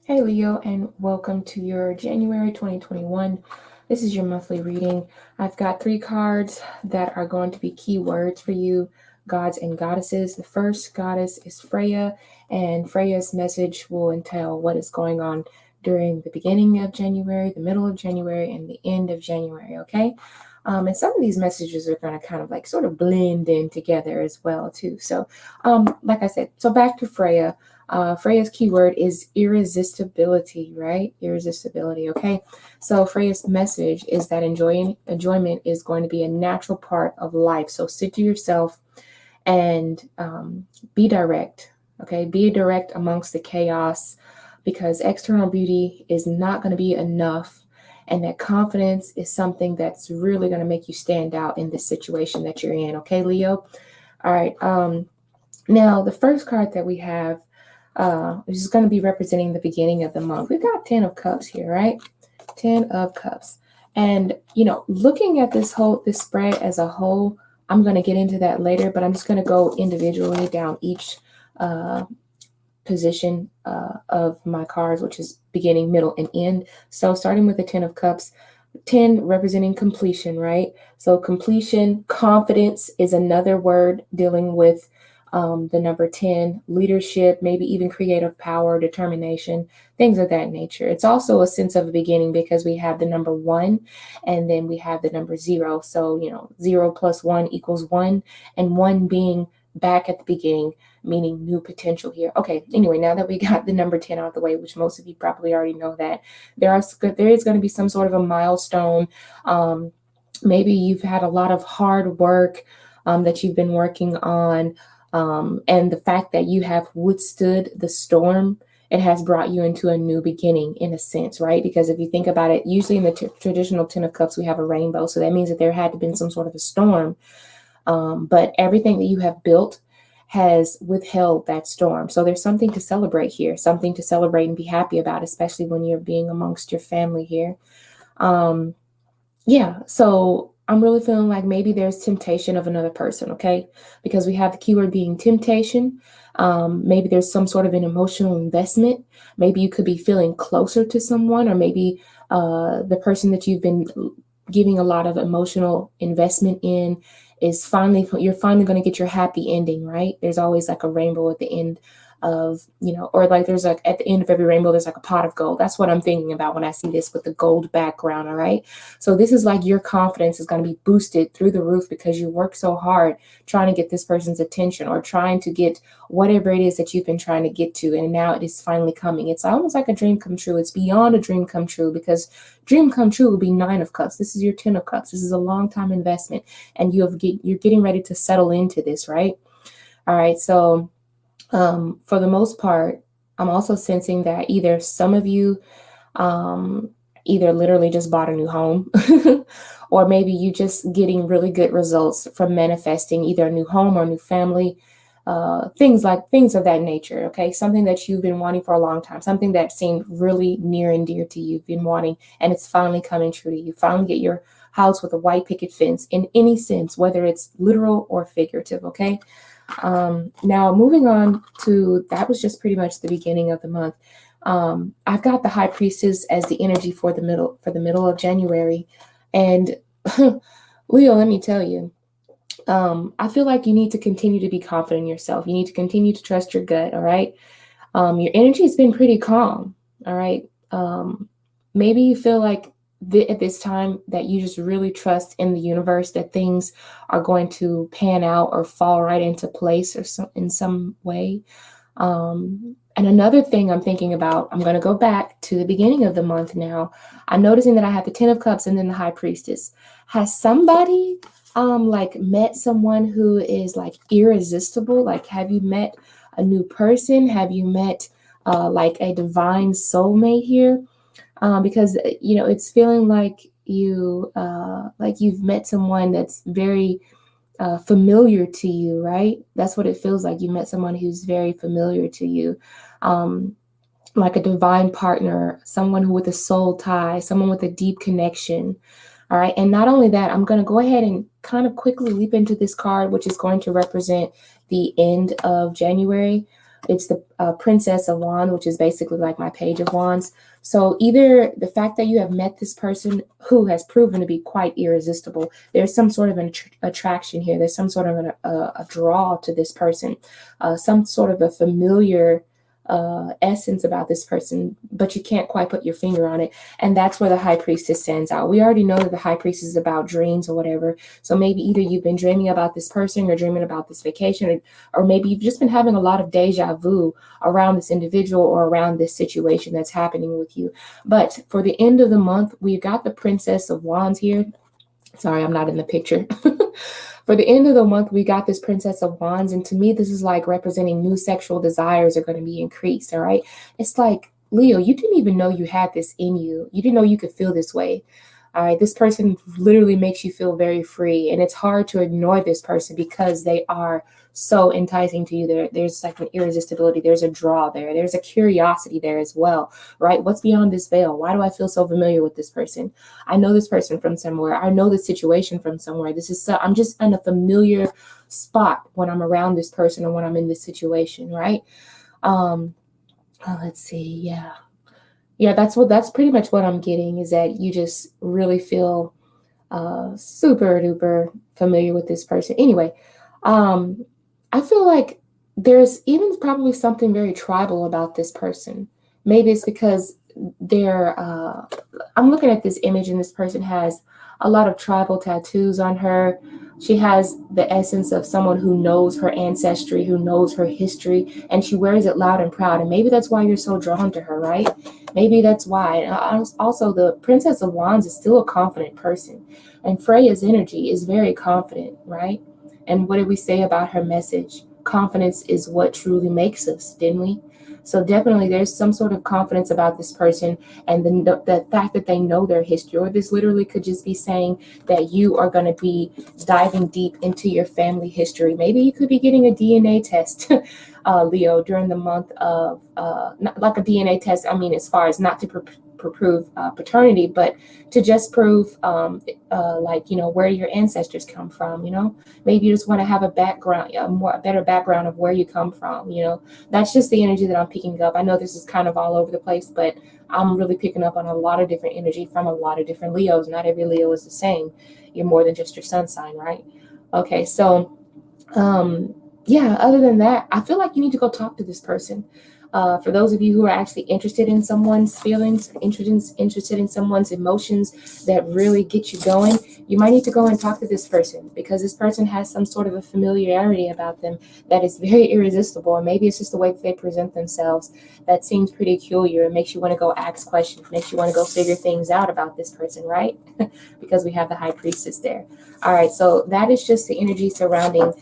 Hey Leo, and welcome to your January 2021. This is your monthly reading. I've got three cards that are going to be keywords for you, gods and goddesses. The first goddess is Freya, and Freya's message will entail what is going on during the beginning of January, the middle of January, and the end of January, okay? And some of these messages are going to kind of like sort of blend in together as well, too. So, like I said, so back to Freya. Freya's keyword is irresistibility, right? Irresistibility, okay? So Freya's message is that enjoyment is going to be a natural part of life. So sit to yourself and be direct, okay? Be direct amongst the chaos because external beauty is not going to be enough. And that confidence is something that's really going to make you stand out in this situation that you're in, okay, Leo? All right. Now, the first card that we have which is going to be representing the beginning of the month. We've got 10 of Cups here, right? 10 of Cups. And, looking at this spread as a whole, I'm going to get into that later, but I'm just going to go individually down each uh, position of my cards, which is beginning, middle, and end. So starting with the 10 of Cups, 10 representing completion, right? So completion, confidence is another word dealing with the number 10, leadership, maybe even creative power, determination, things of that nature. It's also a sense of a beginning because we have the number 1 and then we have the number 0. So, 0 plus 1 equals 1, and 1 being back at the beginning, meaning new potential here. Okay, anyway, now that we got the number 10 out of the way, which most of you probably already know that, there is going to be some sort of a milestone. Maybe you've had a lot of hard work that you've been working on, and the fact that you have withstood the storm, it has brought you into a new beginning in a sense, right? Because if you think about it, usually in the traditional 10 of Cups, we have a rainbow. So that means that there had to been some sort of a storm. But everything that you have built has withheld that storm. So there's something to celebrate here, something to celebrate and be happy about, especially when you're being amongst your family here. Um, yeah, so I'm really feeling like maybe there's temptation of another person, okay? Because we have the keyword being temptation. Maybe there's some sort of an emotional investment. Maybe you could be feeling closer to someone, or maybe the person that you've been giving a lot of emotional investment in you're finally going to get your happy ending, right? There's always like a rainbow at the end of, or like there's like at the end of every rainbow, there's like a pot of gold. That's what I'm thinking about when I see this with the gold background, all right? So this is like your confidence is going to be boosted through the roof because you worked so hard trying to get this person's attention or trying to get whatever it is that you've been trying to get to, and now it is finally coming. It's almost like a dream come true. It's beyond a dream come true because dream come true will be 9 of Cups. This is your 10 of Cups. This is a long time investment, and you're getting ready to settle into this, right? All right, so for the most part, I'm also sensing that either some of you either literally just bought a new home, or maybe you just getting really good results from manifesting either a new home or a new family, things of that nature. Okay, something that you've been wanting for a long time, something that seemed really near and dear to you, you've been wanting, and it's finally coming true to you. Finally get your house with a white picket fence in any sense, whether it's literal or figurative. Okay. Now moving on to that was just pretty much the beginning of the month. I've got the High Priestess as the energy for the middle of January, and Leo, let me tell you, I feel like you need to continue to be confident in yourself. You need to continue to trust your gut. All right, your energy has been pretty calm. All right, maybe you feel like at this time that you just really trust in the universe that things are going to pan out or fall right into place or in some way. And another thing I'm thinking about, I'm going to go back to the beginning of the month now. I'm noticing that I have the 10 of Cups and then the High Priestess. Has somebody like met someone who is like irresistible? Like, have you met a new person? Have you met like a divine soulmate here? Because it's feeling like you've met someone that's very familiar to you, right? That's what it feels like. You met someone who's very familiar to you, um, like a divine partner, someone who with a soul tie, someone with a deep connection. All right. And not only that, I'm going to go ahead and kind of quickly leap into this card, which is going to represent the end of January. It's the Princess of Wands, which is basically like my Page of Wands. So either the fact that you have met this person who has proven to be quite irresistible, there's some sort of an attraction here. There's some sort of a draw to this person, some sort of a familiar essence about this person, but you can't quite put your finger on it. And that's where the High Priestess stands out. We already know that the High Priestess is about dreams or whatever. So maybe either you've been dreaming about this person or dreaming about this vacation, or maybe you've just been having a lot of deja vu around this individual or around this situation that's happening with you. But for the end of the month, we've got the Princess of Wands here. Sorry, I'm not in the picture. For the end of the month, we got this Princess of Wands. And to me, this is like representing new sexual desires are going to be increased. All right. It's like, Leo, you didn't even know you had this in you. You didn't know you could feel this way. All right. This person literally makes you feel very free. And it's hard to ignore this person because they are so enticing to you. There's like an irresistibility. There's a draw there. There's a curiosity there as well, right? What's beyond this veil? Why do I feel so familiar with this person? I know this person from somewhere. I know the situation from somewhere. I'm just in a familiar spot when I'm around this person or when I'm in this situation, right? Let's see. Yeah, that's pretty much what I'm getting, is that you just really feel super duper familiar with this person. Anyway, I feel like there's even probably something very tribal about this person. Maybe it's because I'm looking at this image and this person has a lot of tribal tattoos on her. She has the essence of someone who knows her ancestry, who knows her history, and she wears it loud and proud. And maybe that's why you're so drawn to her, right? Maybe that's why. And also, the Princess of Wands is still a confident person. And Freya's energy is very confident, right? And what did we say about her message? Confidence is what truly makes us, didn't we? So definitely there's some sort of confidence about this person, and the fact that they know their history, or this literally could just be saying that you are going to be diving deep into your family history. Maybe you could be getting a DNA test, Leo, during the month of, not like a DNA test, I mean, as far as not to prove paternity, but to just prove like, where your ancestors come from. Maybe you just want to have a background, a better background of where you come from. That's just the energy that I'm picking up. I know this is kind of all over the place, but I'm really picking up on a lot of different energy from a lot of different Leos. Not every Leo is the same. You're more than just your sun sign, right? Okay, so yeah, other than that, I feel like you need to go talk to this person. For those of you who are actually interested in someone's feelings, interested in someone's emotions that really get you going, you might need to go and talk to this person, because this person has some sort of a familiarity about them that is very irresistible. And maybe it's just the way that they present themselves that seems pretty peculiar. It makes you want to go ask questions, makes you want to go figure things out about this person, right? Because we have the High Priestess there. All right, so that is just the energy surrounding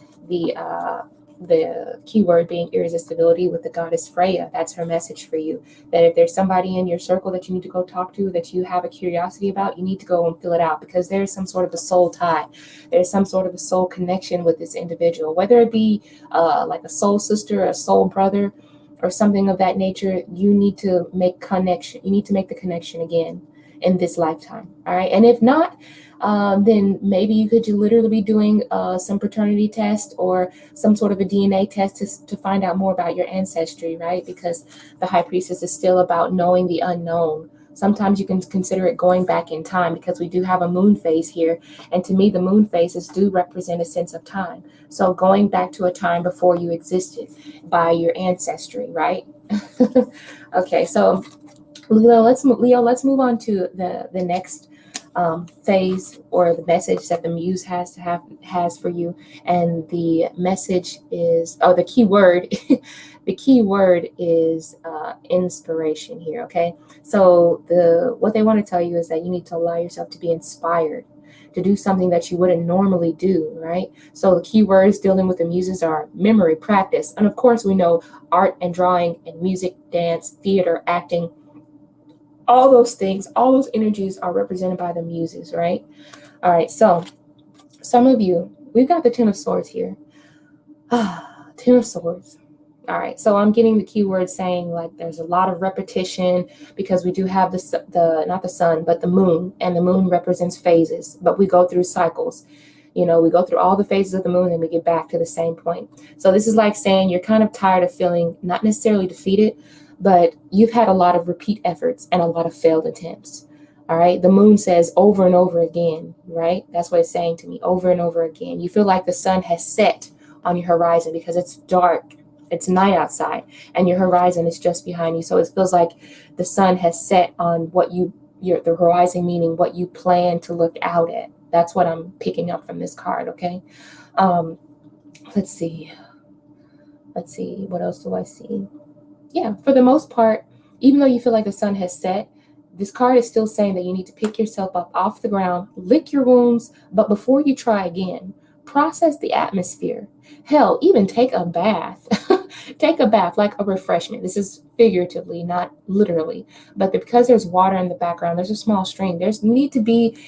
the keyword being irresistibility with the goddess Freya. That's her message for you, that if there's somebody in your circle that you need to go talk to, that you have a curiosity about, you need to go and fill it out, because there's some sort of a soul tie. There's some sort of a soul connection with this individual, whether it be like a soul sister, a soul brother, or something of that nature. You need to make connection. You need to make the connection again in this lifetime. All right. And if not, then maybe you could literally be doing some paternity test or some sort of a DNA test to find out more about your ancestry, right? Because the High Priestess is still about knowing the unknown. Sometimes you can consider it going back in time, because we do have a moon phase here. And to me, the moon phases do represent a sense of time. So going back to a time before you existed by your ancestry, right? Okay, so Leo, let's move on to the next phase, or the message that the muse has for you. And the message is, the key word the key word is inspiration here. Okay, so what they want to tell you is that you need to allow yourself to be inspired to do something that you wouldn't normally do, right? So the key words dealing with the muses are memory, practice, and of course we know art and drawing and music, dance, theater, acting. All those things, all those energies are represented by the muses, right? All right, so some of you, we've got the Ten of Swords here. Ten of Swords. All right, so I'm getting the keyword saying like there's a lot of repetition, because we do have the not the sun, but the moon, and the moon represents phases, but we go through cycles. We go through all the phases of the moon and we get back to the same point. So this is like saying you're kind of tired of feeling not necessarily defeated, but you've had a lot of repeat efforts and a lot of failed attempts. All right. The moon says over and over again, right? That's what it's saying to me, over and over again. You feel like the sun has set on your horizon because it's dark. It's night outside and your horizon is just behind you. So it feels like the sun has set on the horizon, meaning what you plan to look out at. That's what I'm picking up from this card. Okay. Um, let's see. What else do I see? Yeah, for the most part, even though you feel like the sun has set, this card is still saying that you need to pick yourself up off the ground, lick your wounds, but before you try again, process the atmosphere. Hell, even take a bath. Take a bath like a refreshment. This is figuratively, not literally. But because there's water in the background, there's a small stream. You need to be,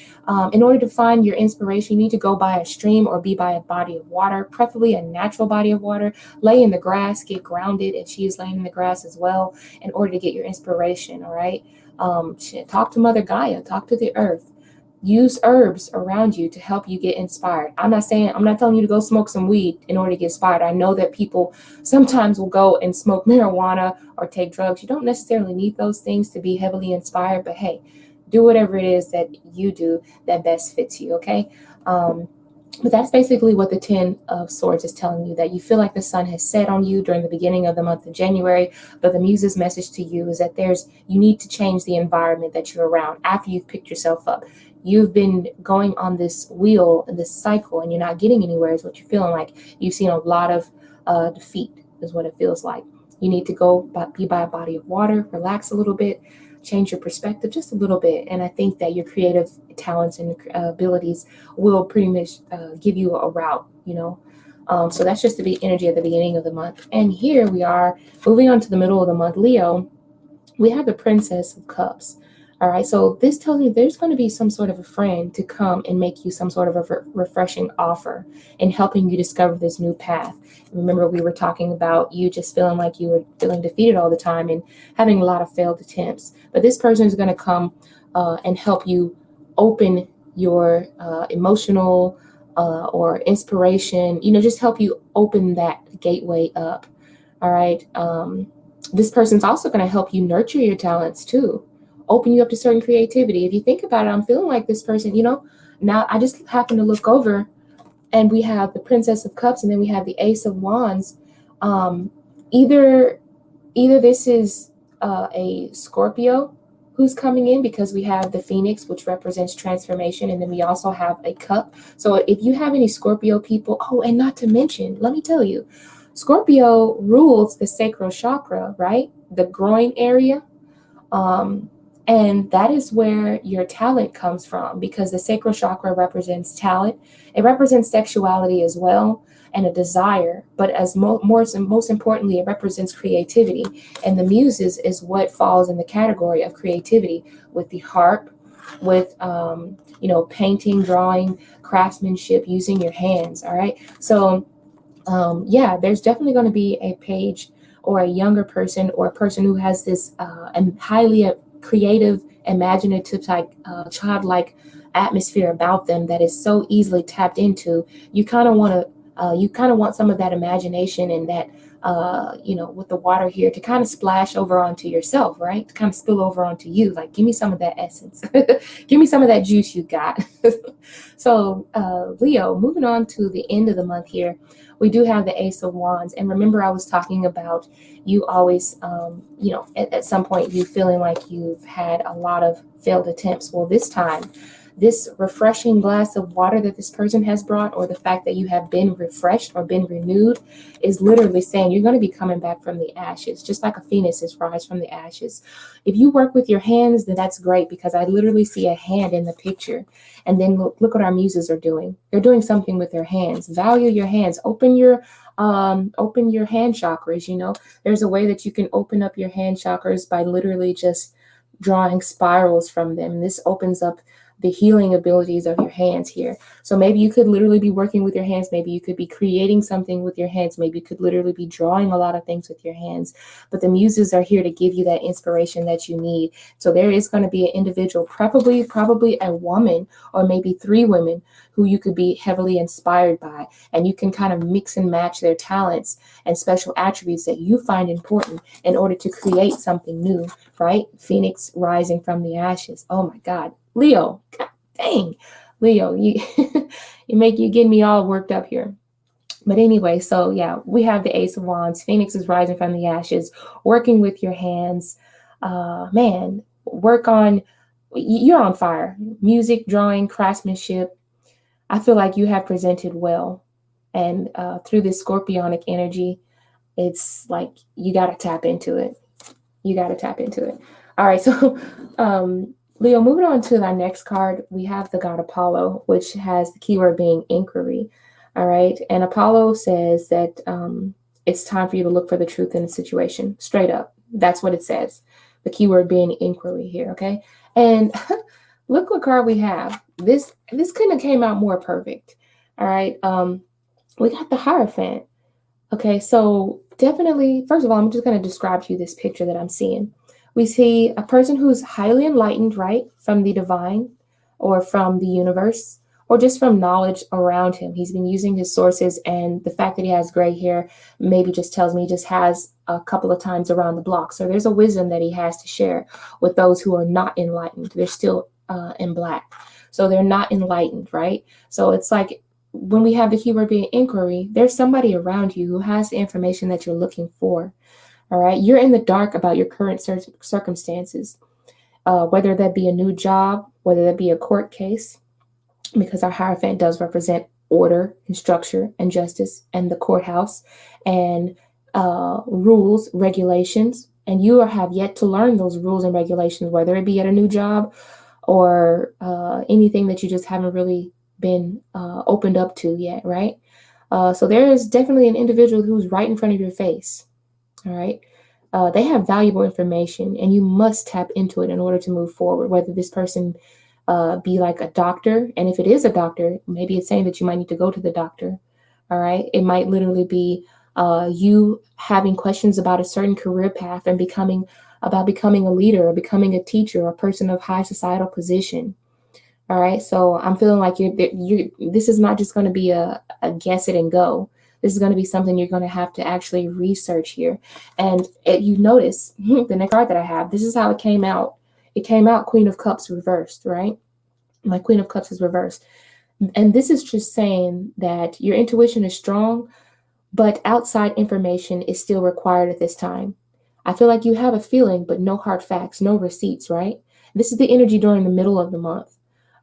in order to find your inspiration, you need to go by a stream or be by a body of water, preferably a natural body of water. Lay in the grass, get grounded, and she is laying in the grass as well in order to get your inspiration, all right? Talk to Mother Gaia, talk to the earth. Use herbs around you to help you get inspired. I'm not telling you to go smoke some weed in order to get inspired. I know that people sometimes will go and smoke marijuana or take drugs. You don't necessarily need those things to be heavily inspired, but hey, do whatever it is that you do that best fits you, okay? But that's basically what the 10 of Swords is telling you, that you feel like the sun has set on you during the beginning of the month of January. But the Muse's message to you is that you need to change the environment that you're around after you've picked yourself up. You've been going on this wheel, this cycle, and you're not getting anywhere is what you're feeling like. You've seen a lot of defeat is what it feels like. You need to be by a body of water, relax a little bit, change your perspective just a little bit. And I think that your creative talents and abilities will pretty much give you a route, so that's just the energy at the beginning of the month. And here we are moving on to the middle of the month, Leo. We have the Princess of Cups. All right, so this tells me there's going to be some sort of a friend to come and make you some sort of a refreshing offer and helping you discover this new path. Remember, we were talking about you just feeling like you were feeling defeated all the time and having a lot of failed attempts. But this person is going to come and help you open your emotional or inspiration, just help you open that gateway up. All right. This person's also going to help you nurture your talents too, open you up to certain creativity. If you think about it, I'm feeling like this person, now I just happen to look over and we have the Princess of Cups and then we have the Ace of Wands. Either this is a Scorpio who's coming in, because we have the Phoenix, which represents transformation, and then we also have a cup. So if you have any Scorpio people, and not to mention, let me tell you, Scorpio rules the sacral chakra, right? The groin area. And that is where your talent comes from, because the sacral chakra represents talent. It represents sexuality as well, and a desire. But as most importantly, it represents creativity. And the Muses is what falls in the category of creativity, with the harp, with painting, drawing, craftsmanship, using your hands. All right. So there's definitely going to be a page or a younger person or a person who has this highly creative, imaginative type, childlike atmosphere about them that is so easily tapped into. You kind of want some of that imagination and that, with the water here to kind of splash over onto yourself, right? To kind of spill over onto you. Like, give me some of that essence. Give me some of that juice you got. So, Leo, moving on to the end of the month here, we do have the Ace of Wands. And remember, I was talking about you always, at some point you feeling like you've had a lot of failed attempts. Well, this time, this refreshing glass of water that this person has brought, or the fact that you have been refreshed or been renewed, is literally saying you're going to be coming back from the ashes, just like a phoenix is rise from the ashes. If you work with your hands, then that's great, because I literally see a hand in the picture. And then look what our Muses are doing. They're doing something with their hands. Value your hands. Open your hand chakras. There's a way that you can open up your hand chakras by literally just drawing spirals from them. And this opens up the healing abilities of your hands here. So maybe you could literally be working with your hands. Maybe you could be creating something with your hands. Maybe you could literally be drawing a lot of things with your hands. But the muses are here to give you that inspiration that you need. So there is going to be an individual, probably a woman, or maybe three women who you could be heavily inspired by. And you can kind of mix and match their talents and special attributes that you find important in order to create something new, right? Phoenix rising from the ashes. Oh my God. Leo, God dang. Leo, you you get me all worked up here. But anyway, so yeah, we have the Ace of Wands. Phoenix is rising from the ashes, working with your hands. Man, work on, you're on fire. Music, drawing, craftsmanship. I feel like you have presented well. And through this scorpionic energy, it's like you got to tap into it. You got to tap into it. All right. So, Leo, moving on to our next card, we have the god Apollo, which has the keyword being inquiry. All right. And Apollo says that it's time for you to look for the truth in the situation. Straight up. That's what it says. The keyword being inquiry here. Okay. And look what card we have. This couldn't have came out more perfect. All right. We got the Hierophant. Okay, so definitely, first of all, I'm just going to describe to you this picture that I'm seeing. We see a person who's highly enlightened, right, from the divine or from the universe or just from knowledge around him. He's been using his sources, and the fact that he has gray hair maybe just tells me he just has a couple of times around the block. So there's a wisdom that he has to share with those who are not enlightened. They're still in black. So they're not enlightened, right? So it's like, when we have the keyword being inquiry, there's somebody around you who has the information that you're looking for. All right. You're in the dark about your current circumstances, whether that be a new job, whether that be a court case, because our Hierophant does represent order and structure and justice and the courthouse and rules, regulations. And you have yet to learn those rules and regulations, whether it be at a new job or anything that you just haven't really been opened up to yet, right? So there is definitely an individual who's right in front of your face, all right? They have valuable information, and you must tap into it in order to move forward, whether this person be like a doctor, and if it is a doctor, maybe it's saying that you might need to go to the doctor, all right? It might literally be you having questions about a certain career path and becoming a leader or becoming a teacher or a person of high societal position. All right. So I'm feeling like this is not just going to be a guess it and go. This is going to be something you're going to have to actually research here. And you notice the next card that I have, this is how it came out. It came out Queen of Cups reversed, right? My Queen of Cups is reversed. And this is just saying that your intuition is strong, but outside information is still required at this time. I feel like you have a feeling, but no hard facts, no receipts, right? This is the energy during the middle of the month.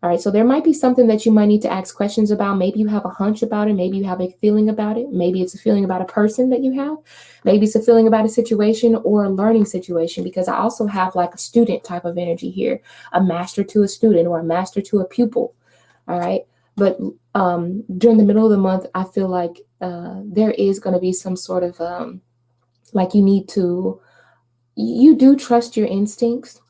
All right, so there might be something that you might need to ask questions about. Maybe you have a hunch about it. Maybe you have a feeling about it. Maybe it's a feeling about a person that you have. Maybe it's a feeling about a situation or a learning situation, because I also have like a student type of energy here, a master to a student or a master to a pupil. All right, but during the middle of the month, I feel like there is going to be some sort of like you do trust your instincts.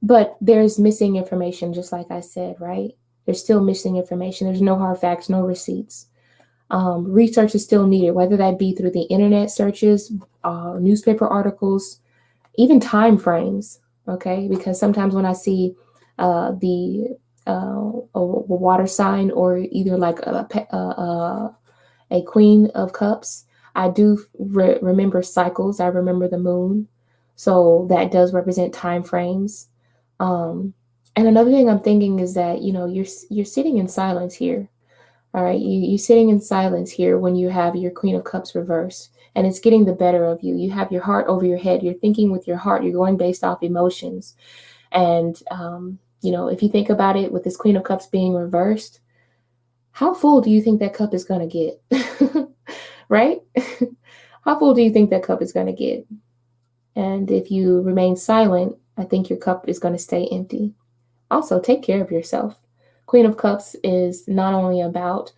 But there's missing information, just like I said, right? There's still missing information. There's no hard facts, no receipts. Research is still needed, whether that be through the internet searches, newspaper articles, even time frames, okay? Because sometimes when I see a water sign or either like a Queen of Cups, I do remember cycles. I remember the moon. So that does represent time frames. And another thing I'm thinking is that, you're sitting in silence here. All right. You're sitting in silence here when you have your Queen of Cups reversed, and it's getting the better of you. You have your heart over your head. You're thinking with your heart. You're going based off emotions. And, if you think about it, with this Queen of Cups being reversed, how full do you think that cup is going to get? Right? How full do you think that cup is going to get? And if you remain silent, I think your cup is going to stay empty. Also, take care of yourself. Queen of Cups is not only about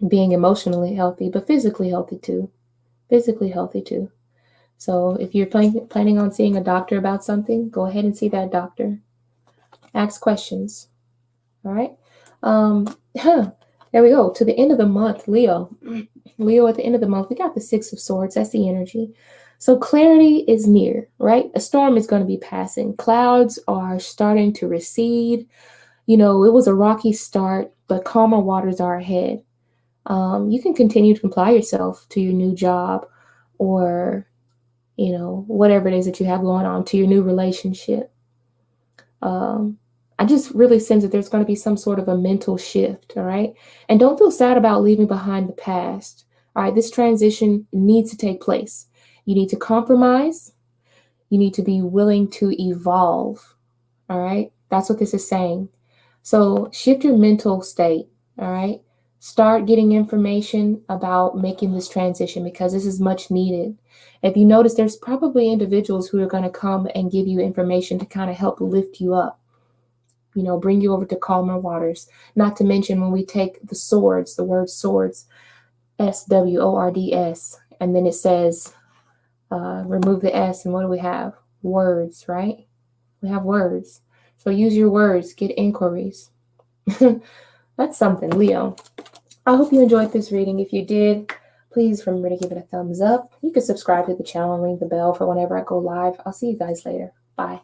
being emotionally healthy, but physically healthy too. Physically healthy too. So if you're planning on seeing a doctor about something, go ahead and see that doctor. Ask questions. All right. There we go. To the end of the month, Leo. Leo, at the end of the month, we got the Six of Swords. That's the energy. So clarity is near, right? A storm is going to be passing. Clouds are starting to recede. You know, it was a rocky start, but calmer waters are ahead. You can continue to apply yourself to your new job or, you know, whatever it is that you have going on, to your new relationship. Um, I just really sense that there's going to be some sort of a mental shift, all right? And don't feel sad about leaving behind the past, all right? This transition needs to take place. You need to compromise. You need to be willing to evolve, all right? That's what this is saying. So shift your mental state, all right? Start getting information about making this transition because this is much needed. If you notice, there's probably individuals who are going to come and give you information to kind of help lift you up, you know, bring you over to calmer waters. Not to mention when we take the swords, the word swords, SWORDS, and then it says, remove the S, and what do we have? Words, right? We have words. So use your words, get inquiries. That's something, Leo. I hope you enjoyed this reading. If you did, please remember to give it a thumbs up. You can subscribe to the channel and ring the bell for whenever I go live. I'll see you guys later. Bye.